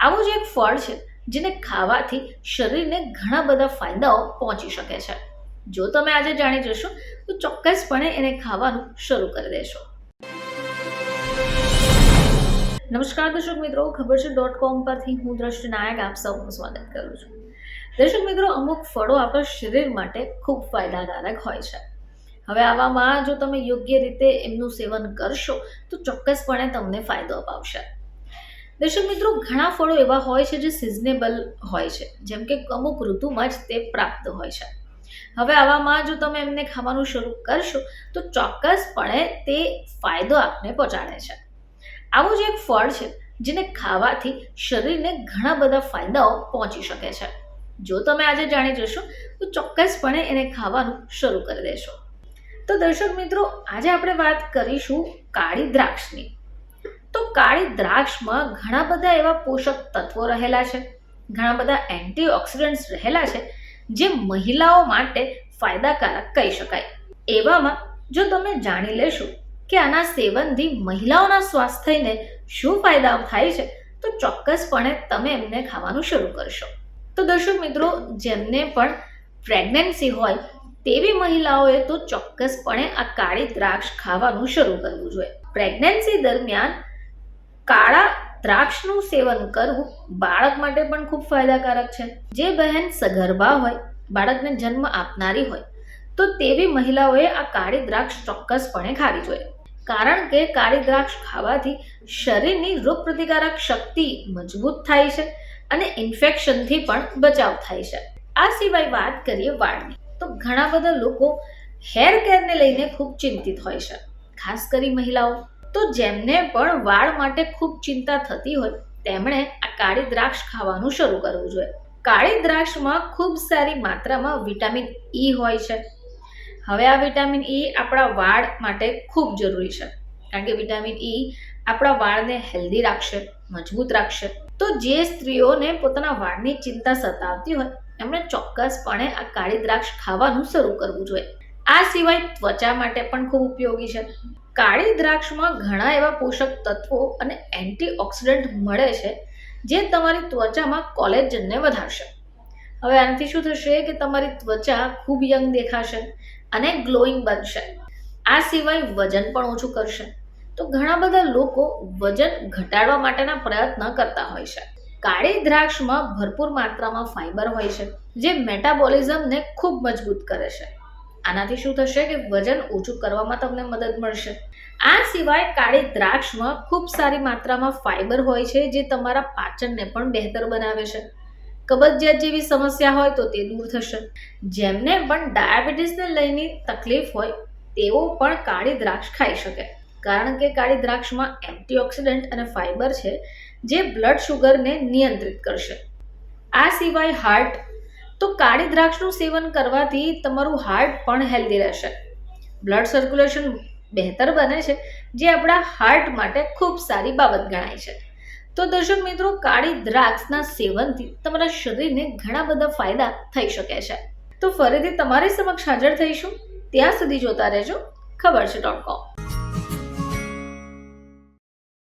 આવું જ એક ફળ છે જેને ખાવાથી શરીરને ઘણા બધા ફાયદાઓ પહોંચી શકે છે. જો તમે આજે જાણી જશો તો ચોક્કસપણે એને ખાવાનું શરૂ કરી દેશો. નમસ્કાર દર્શક મિત્રો, ખબર છે .com પરથી હું દ્રષ્ટિ નાયક આપ સૌનું સ્વાગત કરું છું. દર્શક મિત્રો, અમુક ફળો આપણા શરીર માટે ખૂબ ફાયદાકારક હોય છે. હવે આવામાં જો તમે યોગ્ય રીતે એમનું સેવન કરશો તો ચોક્કસપણે તમને ફાયદો અપાવશે. દર્શક મિત્રો, ઘણા ફળો એવા હોય છે જે સિઝનેબલ હોય છે, જેમ કે અમુક ઋતુમાં જ તે પ્રાપ્ત હોય છે. હવે આવામાં જો તમે એમને ખાવાનું શરૂ કરશો તો ચોક્કસપણે તે ફાયદો આપને પહોંચાડે છે. આવું જ એક ફળ છે જેને ખાવાથી શરીરને ઘણા બધા ફાયદાઓ પહોંચી શકે છે. જો તમે આજે જાણી જશો તો ચોક્કસપણે એને ખાવાનું શરૂ કરી દેશો. તો દર્શક મિત્રો, આજે આપણે વાત કરીશું કાળી દ્રાક્ષની. તો કાળી દ્રાક્ષમાં ઘણા બધા એવા પોષક તત્વો રહેલા છે, ઘણા બધા એન્ટીઓક્સિડન્ટ્સ રહેલા છે જે મહિલાઓ માટે ફાયદાકારક કહી શકાય. એવામાં જો તમે જાણી લેશો કે આના સેવનથી મહિલાઓના સ્વાસ્થ્યને શું ફાયદા થાય છે તો ચોક્કસપણે તમે એમને ખાવાનું શરૂ કરશો. તો દર્શક મિત્રો, જેમને પણ પ્રેગ્નન્સી હોય તેવી મહિલાઓએ તો ચોક્કસપણે આ કાળી દ્રાક્ષ ખાવાનું શરૂ કરવું જોઈએ. પ્રેગ્નન્સી દરમિયાન કાળા દ્રાક્ષનું સેવન કરવું બાળક માટે પણ ખૂબ ફાયદાકારક છે. જે બહેન સગર્ભા હોય, બાળકને જન્મ આપનારી હોય તો તેવી મહિલાઓએ આ કાળી દ્રાક્ષ ચોક્કસપણે ખાવી જોઈએ. કારણ કે કાળી દ્રાક્ષ ખાવાથી શરીરની રોગપ્રતિકારક શક્તિ મજબૂત થાય છે અને ઇન્ફેક્શનથી પણ બચાવ થાય છે. આ સિવાય વાત કરીએ વાળની, તો ઘણા બધા લોકો હેર કેરને લઈને ખૂબ ચિંતિત હોય છે, ખાસ કરી મહિલાઓ. તો જેમને પણ વાળ માટે ખૂબ ચિંતા થતી હોય તેમણે આ કાળી દ્રાક્ષ ખાવાનું શરૂ કરવું જોઈએ. કાળી દ્રાક્ષમાં ખૂબ સારી માત્રામાં વિટામિન ઈ હોય છે. હવે આ વિટામિન ઈ આપણા વાળ માટે ખૂબ જરૂરી છે, કારણ કે વિટામિન ઈ આપણા વાળને હેલ્ધી રાખશે, મજબૂત રાખશે. તો જે સ્ત્રીઓને પોતાના વાળની ચિંતા સતાવતી હોય એમણે ચોક્કસપણે આ કાળી દ્રાક્ષ ખાવાનું શરૂ કરવું જોઈએ. આ સિવાય ત્વચા માટે પણ ખૂબ ઉપયોગી છે. કાળી દ્રાક્ષમાં ઘણા એવા પોષક તત્વો અને એન્ટીઓક્સિડન્ટ મળે છે જે તમારી ત્વચામાં કોલેજનને વધારશે. હવે આનાથી શું થશે કે તમારી ત્વચા ખૂબ યંગ દેખાશે અને ગ્લોઈંગ બનશે. આ સિવાય વજન પણ ઓછું કરશે. તો ઘણા બધા લોકો વજન ઘટાડવા માટેના પ્રયત્ન કરતા હોય છે. કાળી દ્રાક્ષમાં ભરપૂર માત્રામાં ફાઇબર હોય છે જે મેટાબોલિઝમને ખૂબ મજબૂત કરે છે. આનાથી શું થશે કે વજન ઓછું કરવામાં તમને મદદ મળશે. આ સિવાય કાળી દ્રાક્ષમાં ખૂબ સારી માત્રામાં ફાઇબર હોય છે જે તમારા પાચનને પણ બહેતર બનાવે છે. કબજિયાત જેવી સમસ્યા હોય તો તે દૂર થશે. જેમને પણ ડાયાબિટીસને લઈને તકલીફ હોય તેઓ પણ કાળી દ્રાક્ષ ખાઈ શકે, કારણ કે કાળી દ્રાક્ષમાં એન્ટીઓક્સિડન્ટ અને ફાઇબર છે જે બ્લડ શુગરને નિયંત્રિત કરશે. આ સિવાય હાર્ટ, તો કાળી દ્રાક્ષનું સેવન કરવાથી તમારું હાર્ટ પણ હેલ્ધી રહેશે. બ્લડ સર્ક્યુલેશન બહેતર બને છે જે આપણા હાર્ટ માટે ખૂબ સારી બાબત ગણાય છે. તો દર્શક મિત્રો, કાળી દ્રાક્ષના સેવનથી તમારા શરીરને ઘણા બધા ફાયદા થઈ શકે છે. તો ફરીથી તમારી સમક્ષ હાજર થઈશું. ત્યાં સુધી જોતા રહેજો ખબર છે .com.